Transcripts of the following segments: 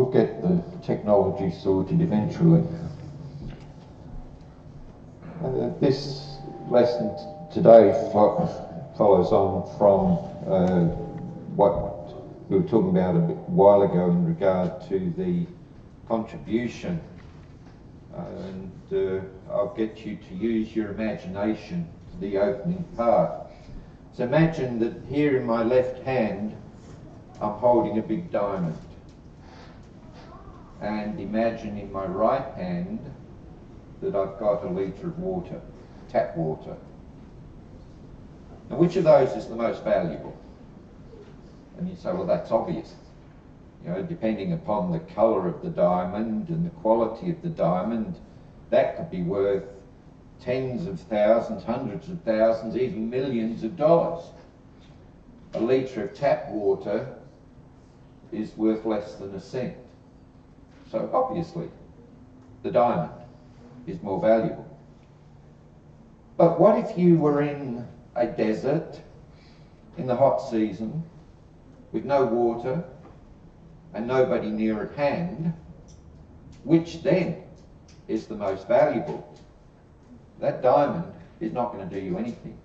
we'll get the technology sorted eventually. This lesson today follows on from what we were talking about a while ago in regard to the contribution. I'll get you to use your imagination for the opening part. So imagine that here in my left hand I'm holding a big diamond, and imagine in my right hand that I've got a litre of water, tap water. Now which of those is the most valuable? And you say, well, that's obvious. You know, depending upon the colour of the diamond and the quality of the diamond, that could be worth tens of thousands, hundreds of thousands, even millions of dollars. A litre of tap water is worth less than a cent. So obviously, the diamond is more valuable. But what if you were in a desert in the hot season with no water and nobody near at hand? Which then is the most valuable? That diamond is not going to do you anything.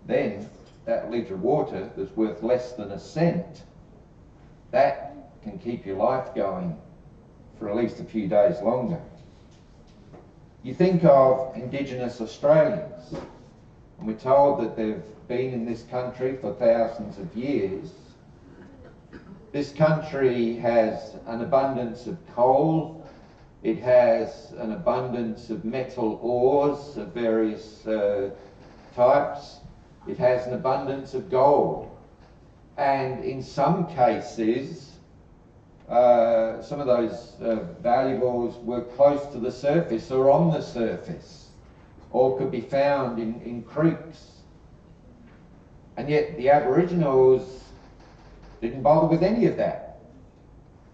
Then that litre of water that's worth less than a cent, that can keep your life going for at least a few days longer. You think of Indigenous Australians, and we're told that they've been in this country for thousands of years. This country has an abundance of coal. It has an abundance of metal ores of various types. It has an abundance of gold. And in some cases, some of those valuables were close to the surface or on the surface, or could be found in creeks. And yet the Aboriginals didn't bother with any of that.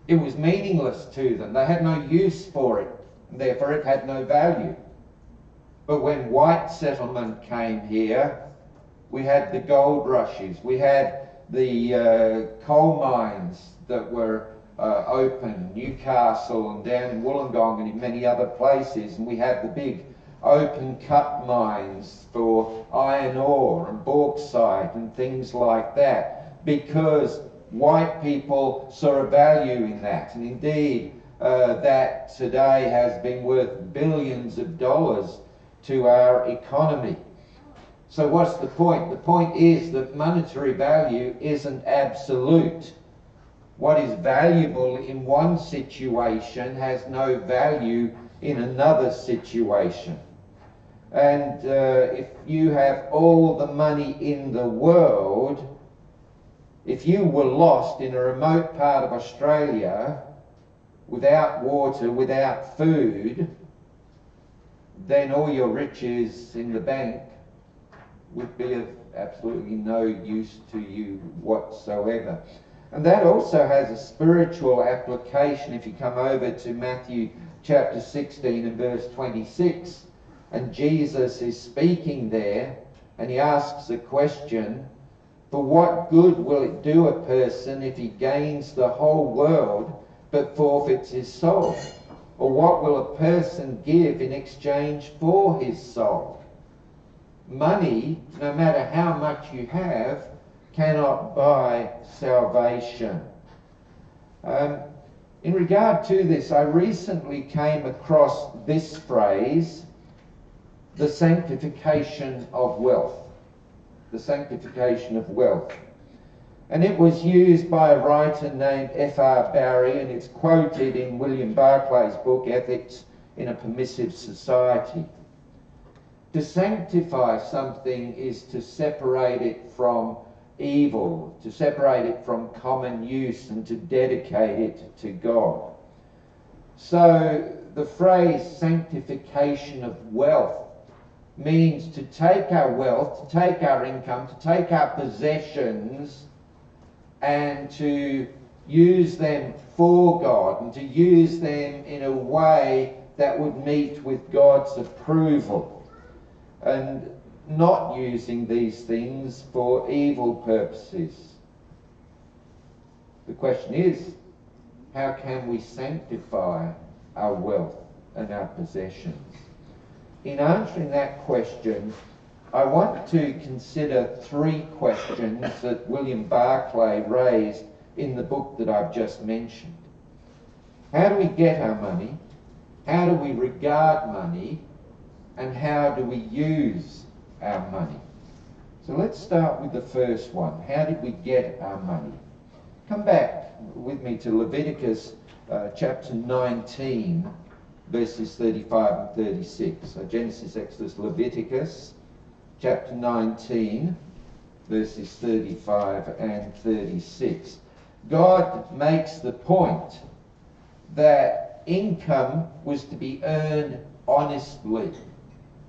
It was meaningless to them. They had no use for it, and therefore it had no value. But when white settlement came here, we had the gold rushes, we had the coal mines that were open, Newcastle and down in Wollongong and in many other places, and we had the big open cut mines for iron ore and bauxite and things like that, because white people saw a value in that, and indeed that today has been worth billions of dollars to our economy. So what's the point? The point is that monetary value isn't absolute. What is valuable in one situation has no value in another situation. And if you have all the money in the world, if you were lost in a remote part of Australia without water, without food, then all your riches in the bank would be of absolutely no use to you whatsoever. And that also has a spiritual application if you come over to Matthew chapter 16 and verse 26. And Jesus is speaking there, and he asks a question: for what good will it do a person if he gains the whole world but forfeits his soul? Or what will a person give in exchange for his soul? Money, no matter how much you have, cannot buy salvation. In regard to this, I recently came across this phrase, the sanctification of wealth. The sanctification of wealth. And it was used by a writer named F.R. Barry, and it's quoted in William Barclay's book, Ethics in a Permissive Society. To sanctify something is to separate it from evil, to separate it from common use, and to dedicate it to God. So the phrase sanctification of wealth means to take our wealth, to take our income, to take our possessions and to use them for God, and to use them in a way that would meet with God's approval, and not using these things for evil purposes. The question is, how can we sanctify our wealth and our possessions? In answering that question, I want to consider three questions that William Barclay raised in the book that I've just mentioned. How do we get our money? How do we regard money? And how do we use our money? So let's start with the first one. How did we get our money? Come back with me to Leviticus chapter 19, verses 35 and 36. So Genesis, Exodus, Leviticus chapter 19, verses 35 and 36. God makes the point that income was to be earned honestly.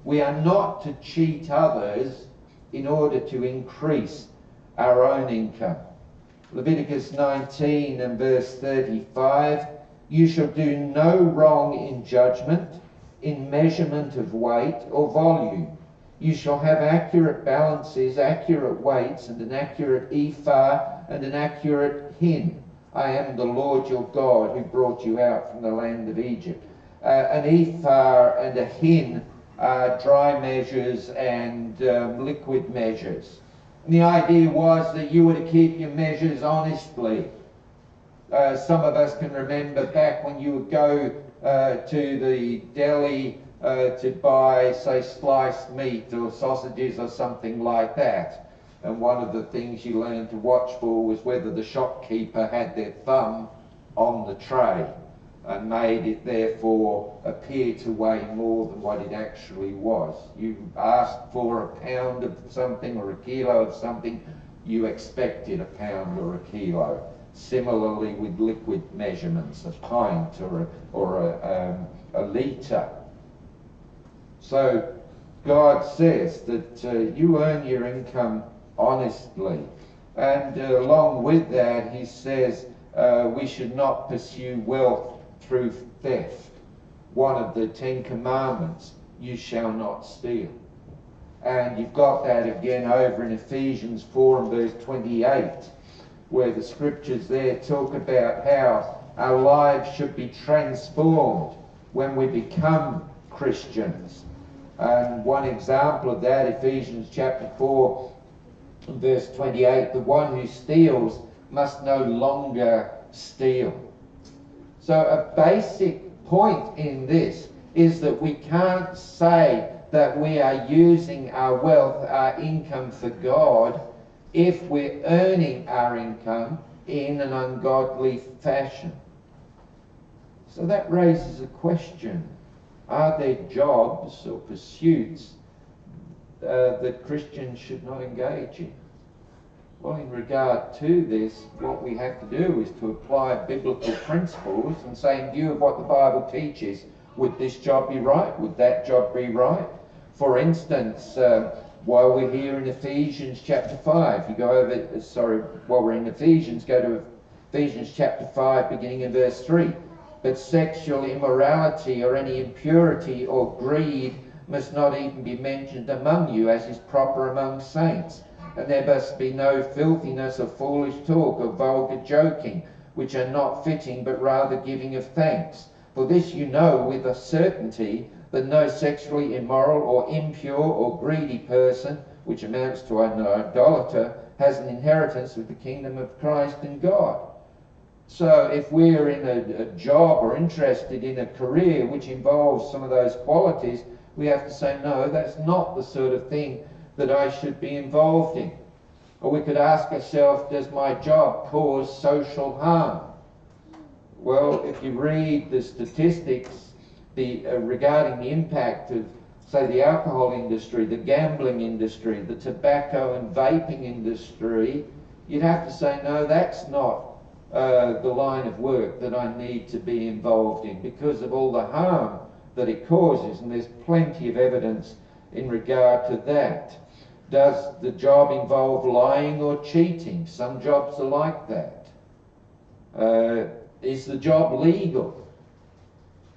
We are not to cheat others in order to increase our own income. Leviticus 19 and verse 35, you shall do no wrong in judgment, in measurement of weight or volume. You shall have accurate balances, accurate weights, and an accurate ephah and an accurate hin. I am the Lord your God who brought you out from the land of Egypt. An ephah and a hin are dry measures and liquid measures. And the idea was that you were to keep your measures honestly. Some of us can remember back when you would go to the deli to buy, say, sliced meat or sausages or something like that. And one of the things you learned to watch for was whether the shopkeeper had their thumb on the tray and made it therefore appear to weigh more than what it actually was. You asked for a pound of something or a kilo of something, you expected a pound or a kilo. Similarly with liquid measurements, a pint or a litre. So God says that you earn your income honestly. And along with that, he says we should not pursue wealth through theft. One of the 10 commandments, you shall not steal. And you've got that again over in Ephesians 4 and verse 28, where the scriptures there talk about how our lives should be transformed when we become Christians. And one example of that, Ephesians chapter 4 and verse 28, the one who steals must no longer steal. So a basic point in this is that we can't say that we are using our wealth, our income for God, if we're earning our income in an ungodly fashion. So that raises a question. Are there jobs or pursuits that Christians should not engage in? Well, in regard to this, what we have to do is to apply biblical principles and say, in view of what the Bible teaches, would this job be right? Would that job be right? For instance, while we're here in Ephesians chapter 5, you go over, while we're in Ephesians, go to Ephesians chapter 5, beginning in verse 3. But sexual immorality or any impurity or greed must not even be mentioned among you, as is proper among saints. And there must be no filthiness or foolish talk or vulgar joking, which are not fitting, but rather giving of thanks. For this you know with a certainty, that no sexually immoral or impure or greedy person, which amounts to an idolater, has an inheritance with the kingdom of Christ and God. So if we're in a job or interested in a career which involves some of those qualities, we have to say, no, that's not the sort of thing that I should be involved in. Or we could ask ourselves, does my job cause social harm? Well, if you read the statistics regarding the impact of, say, the alcohol industry, the gambling industry, the tobacco and vaping industry, you'd have to say, no, that's not the line of work that I need to be involved in because of all the harm that it causes, and there's plenty of evidence in regard to that. Does the job involve lying or cheating? Some jobs are like that. Is the job legal?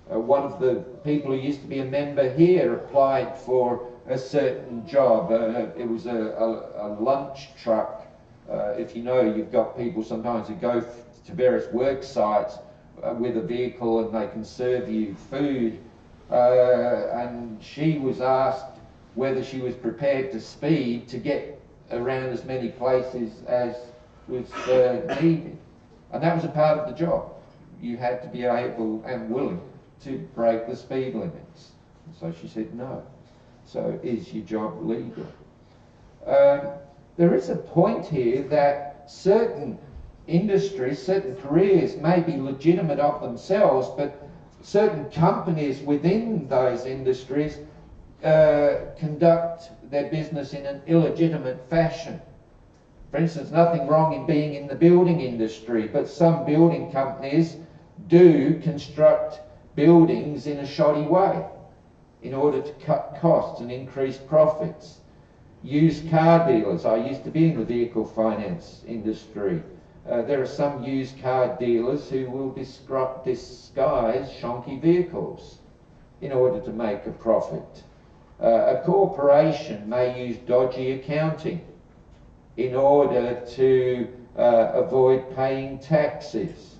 One of the people who used to be a member here applied for a certain job. It was a lunch truck. If you know, you've got people sometimes who go to various work sites with a vehicle and they can serve you food. And she was asked whether she was prepared to speed to get around as many places as was needed. And that was a part of the job. You had to be able and willing to break the speed limits. And so she said no. So is your job legal? There is a point here that certain industries, certain careers may be legitimate of themselves, but certain companies within those industries conduct their business in an illegitimate fashion. For instance, nothing wrong in being in the building industry, but some building companies do construct buildings in a shoddy way in order to cut costs and increase profits. Used car dealers, I used to be in the vehicle finance industry. There are some used car dealers who will disguise shonky vehicles in order to make a profit. A corporation may use dodgy accounting in order to avoid paying taxes.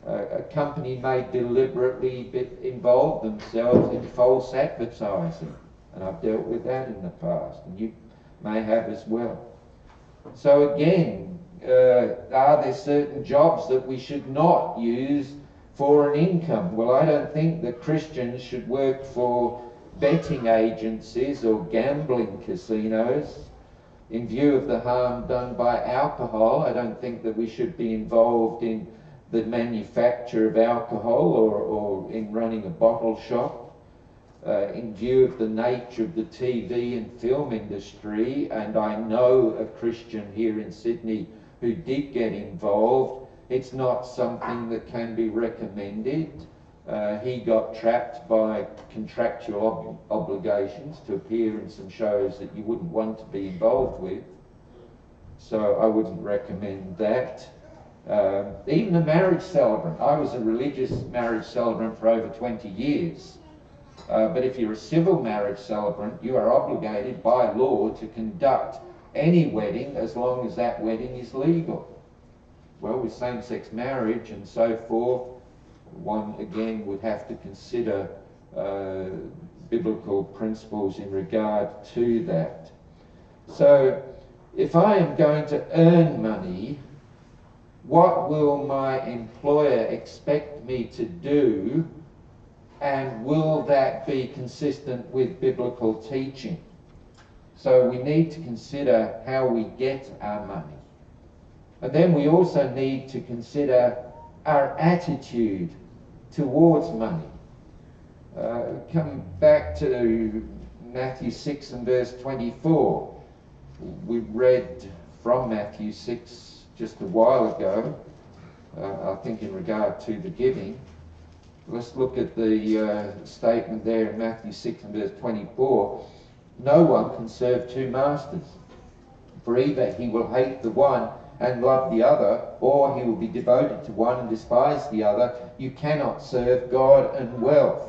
A company may deliberately involve themselves in false advertising, and I've dealt with that in the past, and you may have as well. So again, are there certain jobs that we should not use for an income? Well, I don't think that Christians should work for betting agencies or gambling casinos. In view of the harm done by alcohol, I don't think that we should be involved in the manufacture of alcohol or in running a bottle shop. In view of the nature of the TV and film industry, and I know a Christian here in Sydney who did get involved, it's not something that can be recommended. He got trapped by contractual obligations to appear in some shows that you wouldn't want to be involved with. So I wouldn't recommend that. Even a marriage celebrant. I was a religious marriage celebrant for over 20 years. But if you're a civil marriage celebrant, you are obligated by law to conduct any wedding as long as that wedding is legal. Well, with same-sex marriage and so forth, one again would have to consider biblical principles in regard to that. So if I am going to earn money, what will my employer expect me to do, and will that be consistent with biblical teaching? So we need to consider how we get our money. And then we also need to consider our attitude towards money. Come back to Matthew 6 and verse 24. We read from Matthew 6 just a while ago, I think in regard to the giving. Let's look at the statement there in Matthew 6 and verse 24. No one can serve two masters, for either he will hate the one and love the other, or he will be devoted to one and despise the other. You cannot serve God and wealth.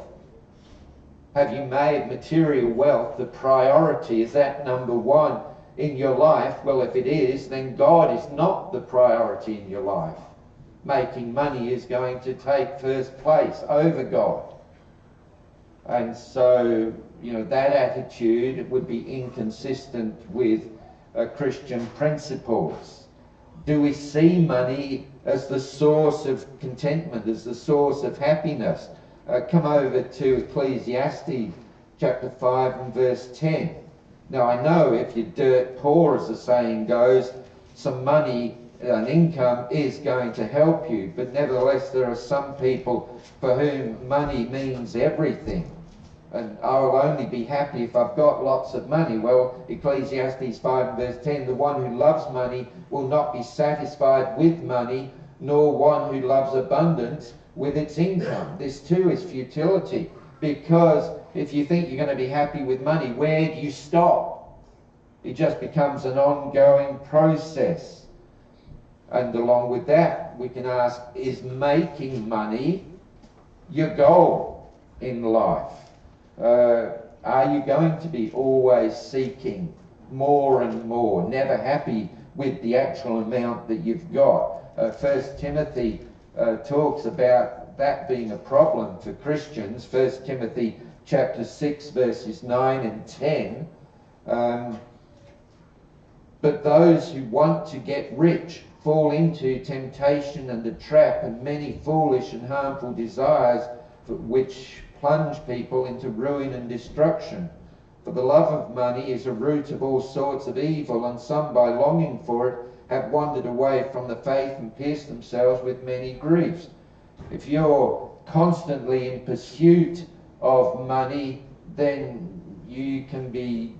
Have you made material wealth the priority? Is that number one in your life? Well, if it is, then God is not the priority in your life. Making money is going to take first place over God. And so, that attitude would be inconsistent with Christian principles. Do we see money as the source of contentment, as the source of happiness? Come over to Ecclesiastes chapter 5 and verse 10. Now I know if you're dirt poor, as the saying goes, some money, an income is going to help you, but nevertheless there are some people for whom money means everything. And I will only be happy if I've got lots of money. Well, Ecclesiastes 5 and verse 10, the one who loves money will not be satisfied with money, nor one who loves abundance with its income. This too is futility, because if you think you're going to be happy with money, where do you stop? It just becomes an ongoing process. And along with that, we can ask, is making money your goal in life? Are you going to be always seeking more and more, never happy with the actual amount that you've got? 1 Timothy talks about that being a problem for Christians. 1 Timothy chapter 6 verses 9 and 10. But those who want to get rich fall into temptation and the trap and many foolish and harmful desires which plunge people into ruin and destruction. For the love of money is a root of all sorts of evil, and some by longing for it have wandered away from the faith and pierced themselves with many griefs. If you're constantly in pursuit of money, then you can be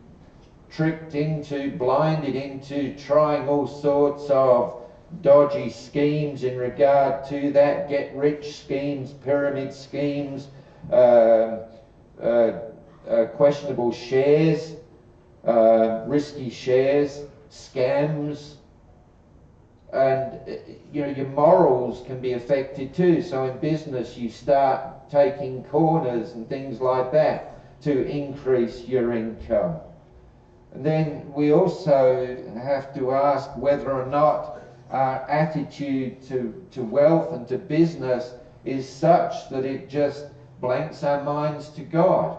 tricked into, blinded into trying all sorts of dodgy schemes in regard to that, get-rich schemes, pyramid schemes, questionable shares, risky shares, scams, and your morals can be affected too. So in business you start taking corners and things like that to increase your income. And then we also have to ask whether or not our attitude to wealth and to business is such that it just blanks our minds to God.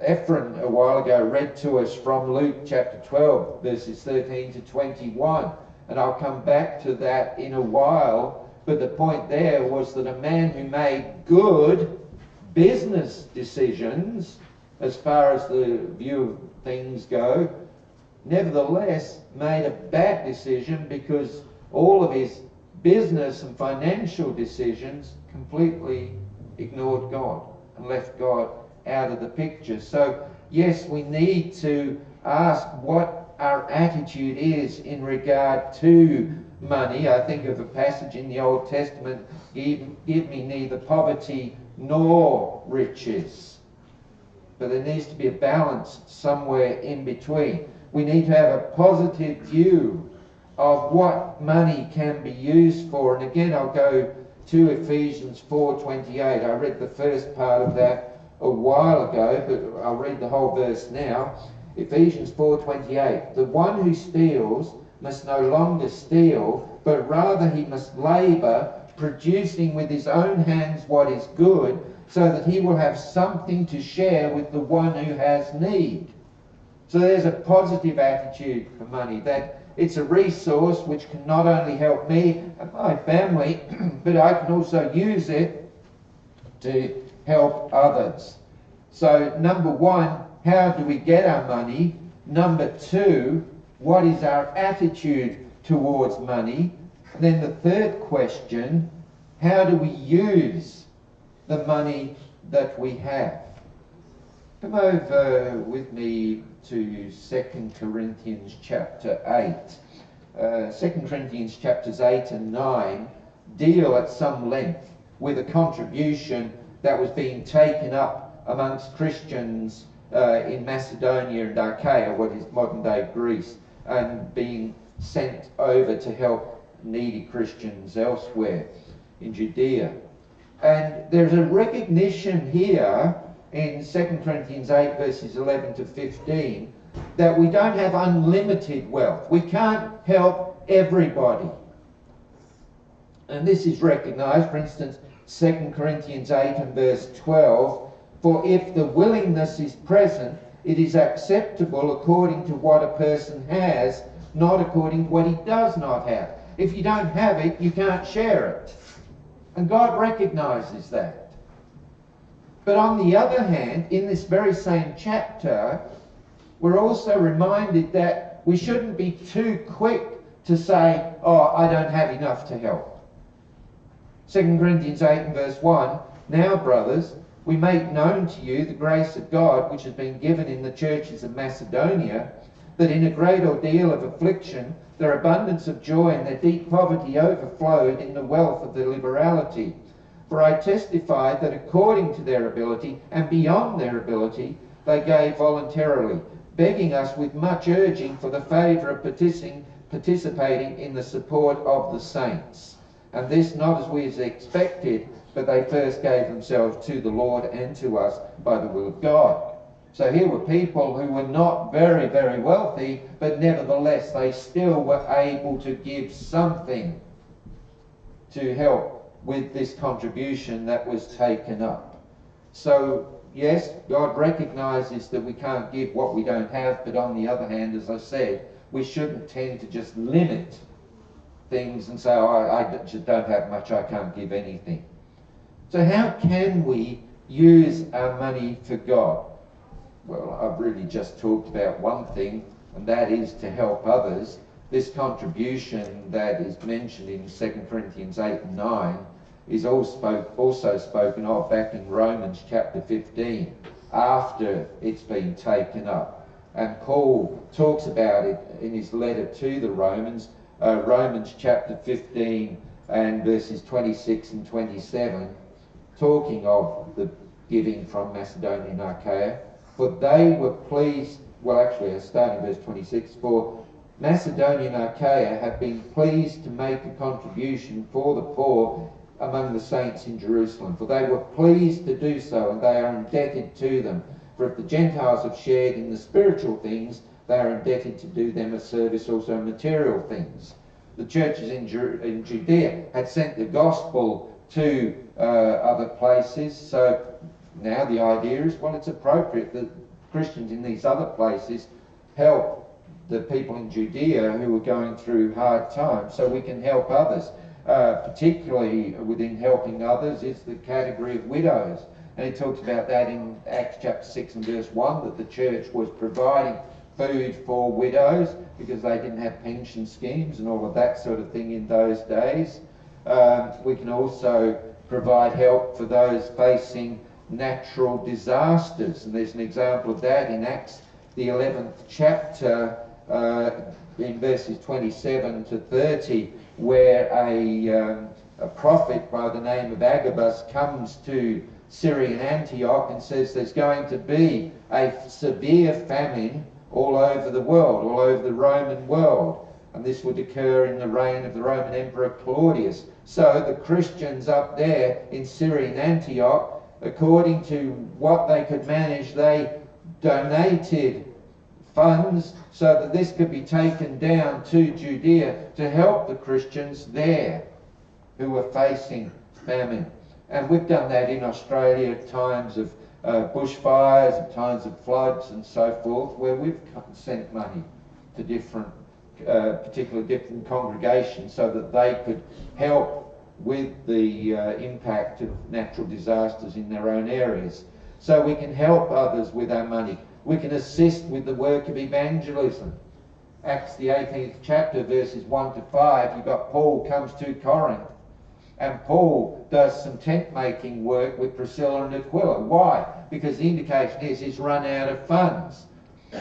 Ephraim a while ago read to us from Luke chapter 12 verses 13 to 21, and I'll come back to that in a while, but the point there was that a man who made good business decisions as far as the view of things go, nevertheless made a bad decision because all of his business and financial decisions completely ignored God and left God out of the picture. So yes, we need to ask what our attitude is in regard to money. I think of a passage in the Old Testament, give me neither poverty nor riches. But there needs to be a balance somewhere in between. We need to have a positive view of what money can be used for. And again, I'll go to Ephesians 4:28. I read the first part of that a while ago, but I'll read the whole verse now. Ephesians 4:28. The one who steals must no longer steal, but rather he must labour, producing with his own hands what is good, so that he will have something to share with the one who has need. So there's a positive attitude for money, that it's a resource which can not only help me and my family, but I can also use it to help others. So number one, how do we get our money? Number two, what is our attitude towards money? And then the third question, how do we use the money that we have? Come over with me to 2 Corinthians chapter 8. 2 Corinthians chapters 8 and 9 deal at some length with a contribution that was being taken up amongst Christians in Macedonia and Achaia, what is modern day Greece, and being sent over to help needy Christians elsewhere in Judea. And there's a recognition here in 2 Corinthians 8 verses 11 to 15 that we don't have unlimited wealth. We can't help everybody. And this is recognized, for instance, 2 Corinthians 8 and verse 12, for if the willingness is present, it is acceptable according to what a person has, not according to what he does not have. If you don't have it, you can't share it. And God recognizes that. But on the other hand, in this very same chapter, we're also reminded that we shouldn't be too quick to say, oh, I don't have enough to help. 2 Corinthians 8 and verse 1, now, brothers, we make known to you the grace of God which has been given in the churches of Macedonia, that in a great ordeal of affliction, their abundance of joy and their deep poverty overflowed in the wealth of their liberality. For I testified that according to their ability and beyond their ability, they gave voluntarily, begging us with much urging for the favour of participating in the support of the saints. And this not as we had expected, but they first gave themselves to the Lord and to us by the will of God. So here were people who were not very, very wealthy, but nevertheless they still were able to give something. to help with this contribution that was taken up. So yes, God recognises that we can't give what we don't have, but on the other hand, as I said, we shouldn't tend to just limit things and say, oh, I just don't have much, I can't give anything. So how can we use our money for God? Well, I've really just talked about one thing, and that is to help others. This contribution that is mentioned in 2 Corinthians 8 and 9 is also spoken of back in Romans chapter 15, after it's been taken up. And Paul talks about it in his letter to the Romans, Romans chapter 15 and verses 26 and 27, talking of the giving from Macedonia and Achaia. For they were pleased, well actually starting verse 26, for Macedonia and Achaia have been pleased to make a contribution for the poor among the saints in Jerusalem. For they were pleased to do so, and they are indebted to them. For if the Gentiles have shared in the spiritual things, they are indebted to do them a service also in material things. The churches in Judea had sent the gospel to other places, so now the idea is, well, it's appropriate that Christians in these other places help the people in Judea who are going through hard times, so we can help others. Particularly within helping others is the category of widows. And he talks about that in Acts chapter 6 and verse 1, that the church was providing food for widows because they didn't have pension schemes and all of that sort of thing in those days. We can also provide help for those facing natural disasters. And there's an example of that in Acts, the 11th chapter, in verses 27 to 30, where a prophet by the name of Agabus comes to Syrian Antioch and says there's going to be a severe famine all over the world, all over the Roman world. And this would occur in the reign of the Roman Emperor Claudius. So the Christians up there in Syrian Antioch, according to what they could manage, they donated funds so that this could be taken down to Judea to help the Christians there who were facing famine. And we've done that in Australia at times of bushfires, at times of floods and so forth, where we've sent money to different congregations so that they could help with the impact of natural disasters in their own areas. So we can help others with our money. We can assist with the work of evangelism. Acts the 18th chapter, verses 1 to 5, you've got Paul comes to Corinth, and Paul does some tent making work with Priscilla and Aquila. Why? Because the indication is he's run out of funds.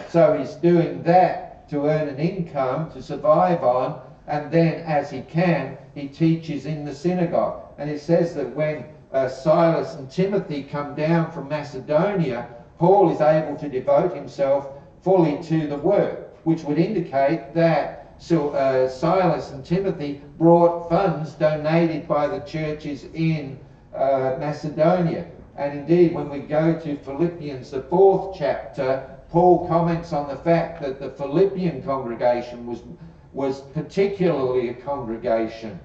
So he's doing that to earn an income to survive on, and then as he can, he teaches in the synagogue. And it says that when Silas and Timothy come down from Macedonia, Paul is able to devote himself fully to the work, which would indicate that Silas and Timothy brought funds donated by the churches in Macedonia. And indeed, when we go to Philippians, the 4th chapter, Paul comments on the fact that the Philippian congregation was particularly a congregation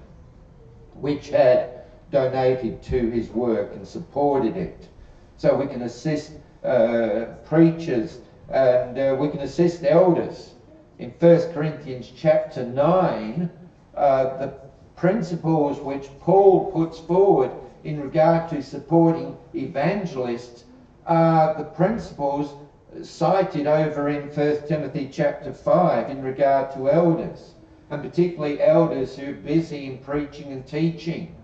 which had donated to his work and supported it. So we can assist preachers, and we can assist elders. In 1 Corinthians chapter 9, the principles which Paul puts forward in regard to supporting evangelists are the principles cited over in 1 Timothy chapter 5 in regard to elders, and particularly elders who are busy in preaching and teaching.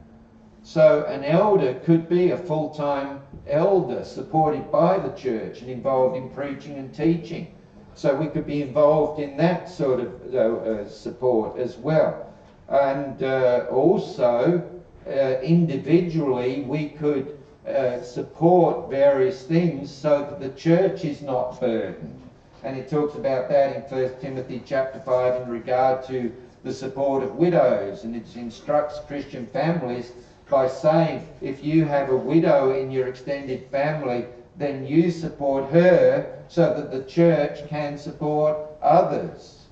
So an elder could be a full-time elder supported by the church and involved in preaching and teaching. So we could be involved in that sort of support as well. And also individually we could support various things so that the church is not burdened. And it talks about that in 1 Timothy chapter 5 in regard to the support of widows, and it instructs Christian families by saying, if you have a widow in your extended family, then you support her so that the church can support others.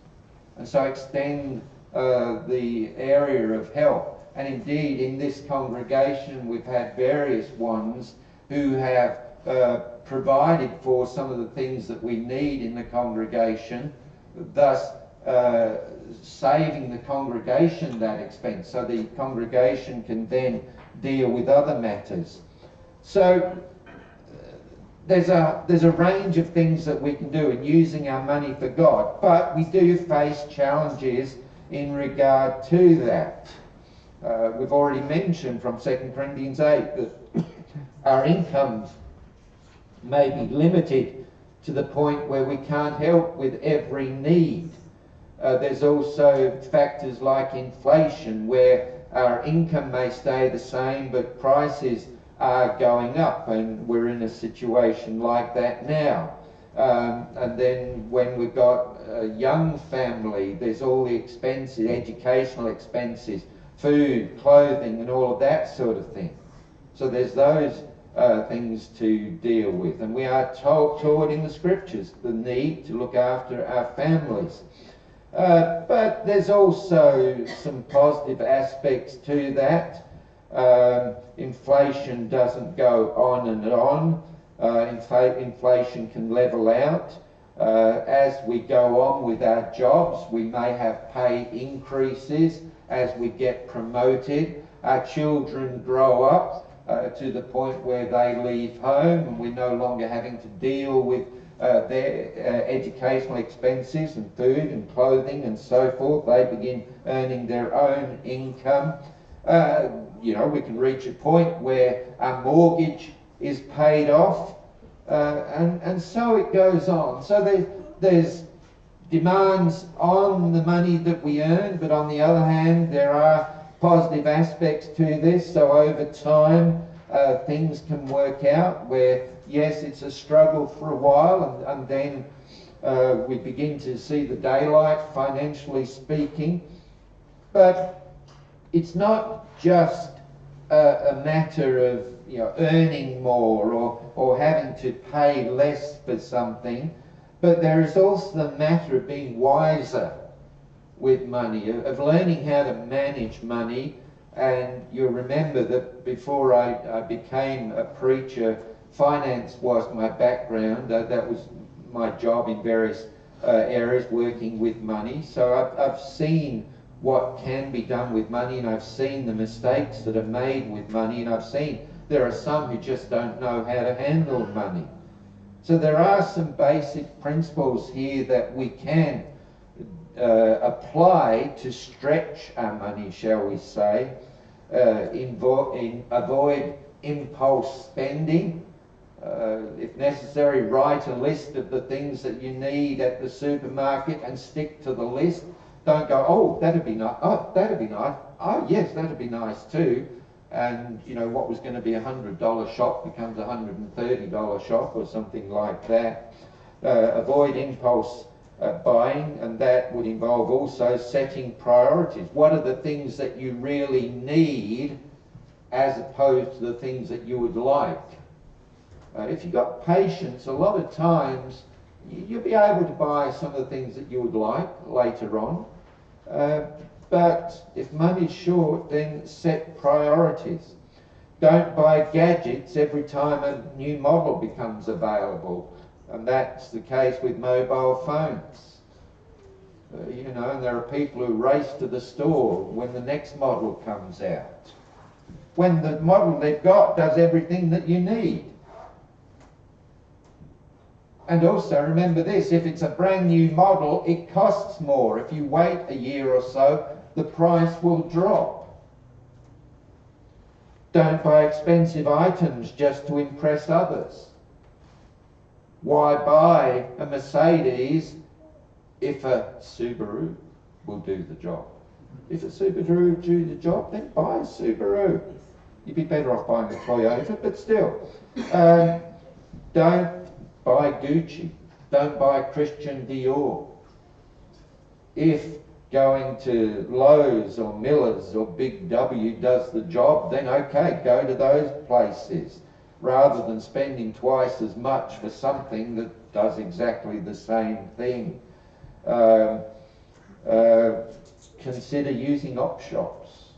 And so extend the area of help. and indeed in this congregation we've had various ones who have provided for some of the things that we need in the congregation, thus saving the congregation that expense, so the congregation can then deal with other matters. So there's a range of things that we can do in using our money for God, but we do face challenges in regard to that. We've already mentioned from 2 Corinthians 8 that our incomes may be limited to the point where we can't help with every need. There's also factors like inflation, where our income may stay the same but prices are going up, and we're in a situation like that now. And then when we've got a young family, there's all the expenses, educational expenses, food, clothing, and all of that sort of thing. So there's those things to deal with. And we are taught in the scriptures the need to look after our families. But there's also some positive aspects to that. Inflation doesn't go on and on. Inflation can level out. As we go on with our jobs, we may have pay increases as we get promoted. Our children grow up to the point where they leave home and we're no longer having to deal with their educational expenses and food and clothing and so forth. They begin earning their own income. We can reach a point where our mortgage is paid off, and so it goes on. So there's demands on the money that we earn, but on the other hand, there are positive aspects to this. So over time, things can work out where, yes, it's a struggle for a while, and then we begin to see the daylight, financially speaking. But it's not just a matter of earning more or having to pay less for something, but there is also the matter of being wiser with money, of learning how to manage money. And you'll remember that before I became a preacher, finance was my background. That was my job in various areas, working with money. So I've seen what can be done with money, and I've seen the mistakes that are made with money, and I've seen there are some who just don't know how to handle money. So there are some basic principles here that we can apply to stretch our money, shall we say. Avoid impulse spending. If necessary, write a list of the things that you need at the supermarket and stick to the list. Don't go, oh, that'd be nice. Oh, that'd be nice. Oh, yes, that'd be nice too. And, what was going to be a $100 shop becomes a $130 shop or something like that. Avoid impulse buying, and that would involve also setting priorities. What are the things that you really need as opposed to the things that you would like? If you've got patience, a lot of times you'll be able to buy some of the things that you would like later on. But if money's short, then set priorities. Don't buy gadgets every time a new model becomes available. And that's the case with mobile phones. And there are people who race to the store when the next model comes out, when the model they've got does everything that you need. And also remember this, if it's a brand new model, it costs more. If you wait a year or so, the price will drop. Don't buy expensive items just to impress others. Why buy a Mercedes if a Subaru will do the job? If a Subaru will do the job, then buy a Subaru. You'd be better off buying a Toyota, but still. Don't buy Gucci. Don't buy Christian Dior. If going to Lowe's or Miller's or Big W does the job, then okay, go to those places, rather than spending twice as much for something that does exactly the same thing. Consider using op shops.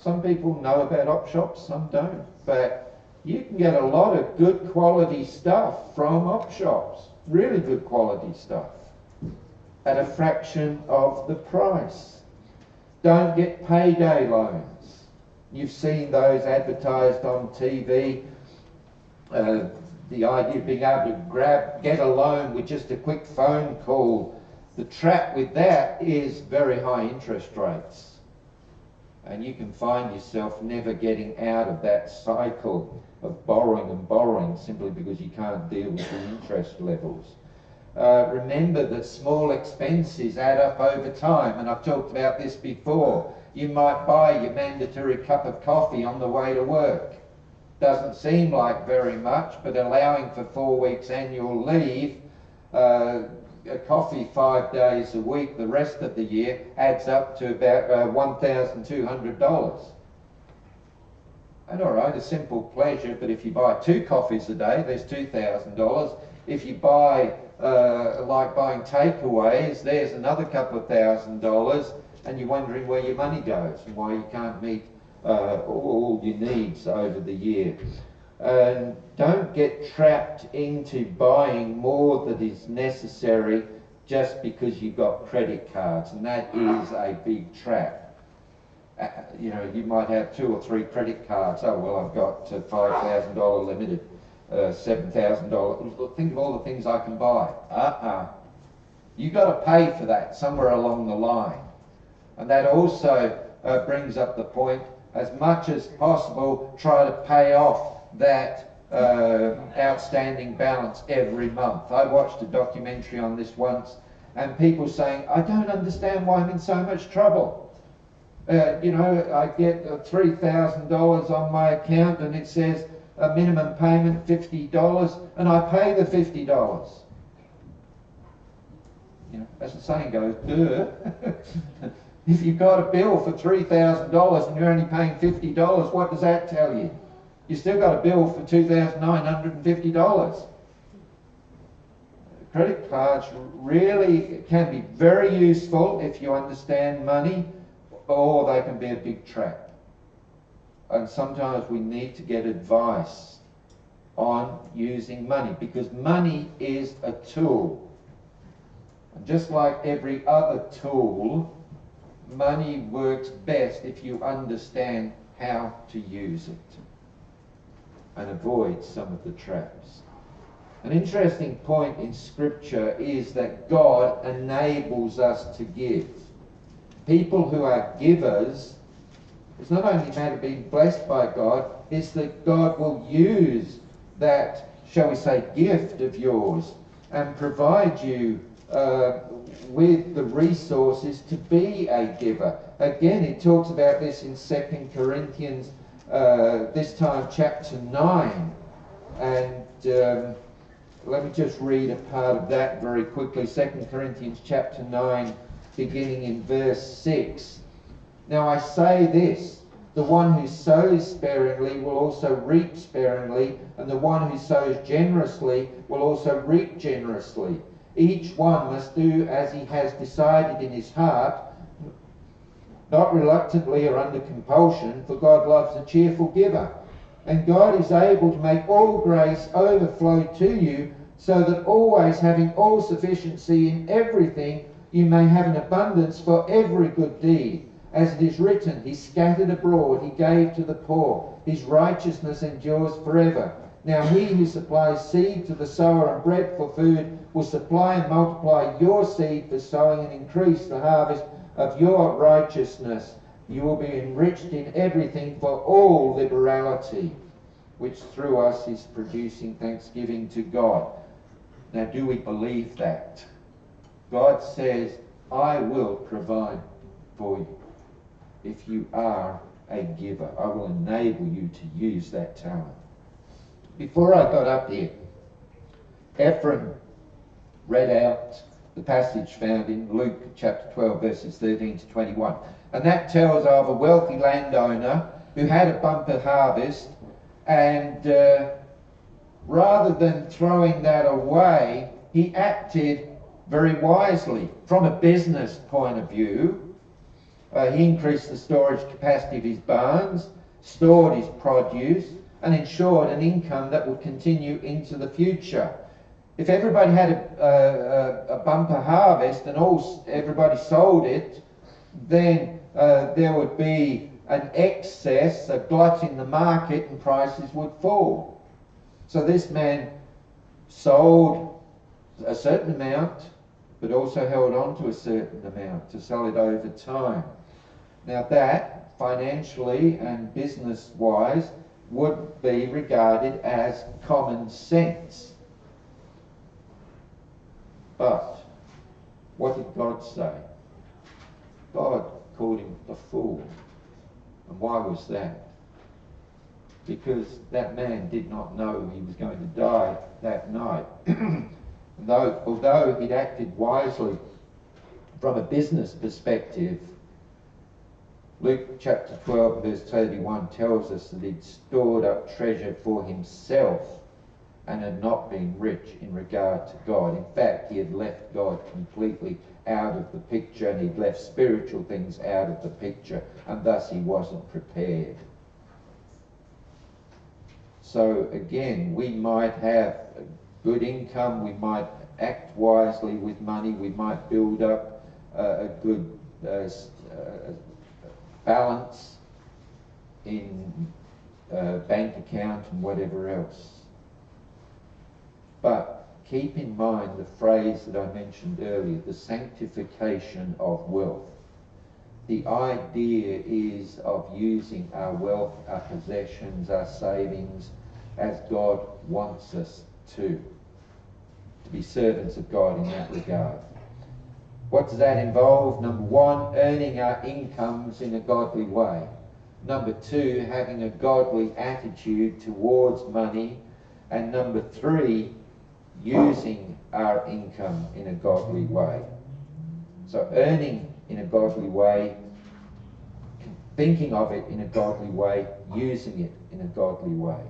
Some people know about op shops, some don't. But you can get a lot of good quality stuff from op shops. Really good quality stuff. At a fraction of the price. Don't get payday loans. You've seen those advertised on TV. The idea of being able to get a loan with just a quick phone call. The trap with that is very high interest rates. And you can find yourself never getting out of that cycle of borrowing and borrowing simply because you can't deal with the interest levels. Remember that small expenses add up over time, and I've talked about this before. You might buy your mandatory cup of coffee on the way to work. Doesn't seem like very much, but allowing for 4 weeks annual leave, a coffee 5 days a week, the rest of the year, adds up to about $1,200. And all right, a simple pleasure, but if you buy 2 coffees a day, there's $2,000. If you buy, like buying takeaways, there's another couple of $1,000, and you're wondering where your money goes and why you can't meet all your needs over the year. And don't get trapped into buying more than is necessary just because you've got credit cards, and that is a big trap. You know, you might have 2 or 3 credit cards. Oh, well, I've got $5,000 limited, $7,000. Think of all the things I can buy. You've got to pay for that somewhere along the line. And that also brings up the point, as much as possible, try to pay off that outstanding balance every month. I watched a documentary on this once, and people saying, I don't understand why I'm in so much trouble. You know, I get $3,000 on my account and it says a minimum payment $50, and I pay the $50. You know, as the saying goes, duh. If you've got a bill for $3,000 and you're only paying $50, what does that tell you? You still got a bill for $2,950. Credit cards really can be very useful if you understand money, or they can be a big trap. And sometimes we need to get advice on using money, because money is a tool. And just like every other tool, money works best if you understand how to use it and avoid some of the traps. An interesting point in Scripture is that God enables us to give. People who are givers, it's not only a matter of being blessed by God, it's that God will use that, shall we say, gift of yours and provide you with the resources to be a giver. Again, it talks about this in 2 Corinthians, this time chapter 9. And let me just read a part of that very quickly. 2 Corinthians chapter 9, beginning in verse 6. Now I say this, the one who sows sparingly will also reap sparingly, and the one who sows generously will also reap generously. Each one must do as he has decided in his heart, not reluctantly or under compulsion, for God loves a cheerful giver. And God is able to make all grace overflow to you, so that always having all sufficiency in everything, you may have an abundance for every good deed. As it is written, he scattered abroad, he gave to the poor, his righteousness endures forever. Now he who supplies seed to the sower and bread for food will supply and multiply your seed for sowing and increase the harvest of your righteousness. You will be enriched in everything for all liberality, which through us is producing thanksgiving to God. Now, do we believe that? God says, I will provide for you. If you are a giver, I will enable you to use that talent. Before I got up here, Ephraim read out the passage found in Luke chapter 12, verses 13 to 21. And that tells of a wealthy landowner who had a bumper harvest, and rather than throwing that away, he acted very wisely. From a business point of view, He increased the storage capacity of his barns, stored his produce, and ensured an income that would continue into the future. If everybody had a bumper harvest and everybody sold it, then there would be an excess, a glut in the market, and prices would fall. So this man sold a certain amount, but also held on to a certain amount to sell it over time. Now that, financially and business-wise, would be regarded as common sense. But what did God say? God called him a fool. And why was that? Because that man did not know he was going to die that night. Although he'd acted wisely from a business perspective, Luke chapter 12 verse 31 tells us that he'd stored up treasure for himself and had not been rich in regard to God. In fact, he had left God completely out of the picture, and he'd left spiritual things out of the picture, and thus he wasn't prepared. So again, we might have a good income, we might act wisely with money, we might build up a good balance in bank account and whatever else. But keep in mind the phrase that I mentioned earlier, the sanctification of wealth. The idea is of using our wealth, our possessions, our savings as God wants us to be servants of God in that regard. What does that involve? Number one, earning our incomes in a godly way. Number two, having a godly attitude towards money. And number three, using our income in a godly way. So earning in a godly way, thinking of it in a godly way, using it in a godly way.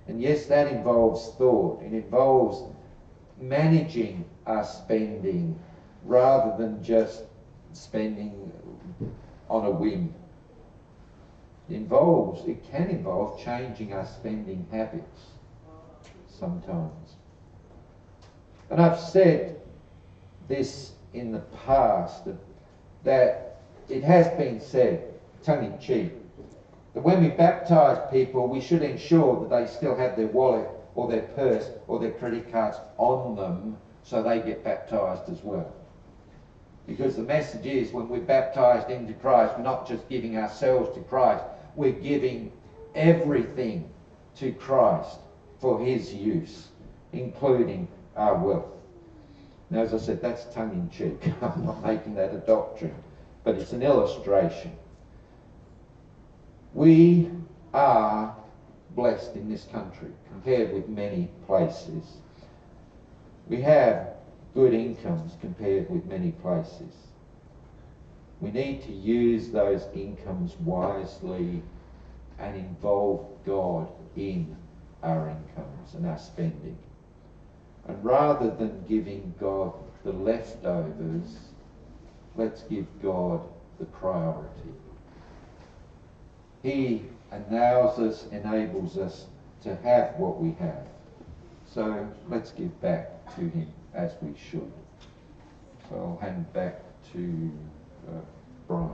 And yes, that involves thought. It involves managing our spending rather than just spending on a whim. It can involve changing our spending habits sometimes. And I've said this in the past, that it has been said, tongue-in-cheek, that when we baptise people, we should ensure that they still have their wallet or their purse or their credit cards on them so they get baptised as well. Because the message is, when we're baptised into Christ, we're not just giving ourselves to Christ, we're giving everything to Christ for his use, including our wealth. Now, as I said, that's tongue-in-cheek. I'm not making that a doctrine, but it's an illustration. We are blessed in this country compared with many places. We have good incomes compared with many places. We need to use those incomes wisely and involve God in our incomes and our spending. And rather than giving God the leftovers, let's give God the priority. He enables us to have what we have. So let's give back to him as we should. So I'll hand back to Brian.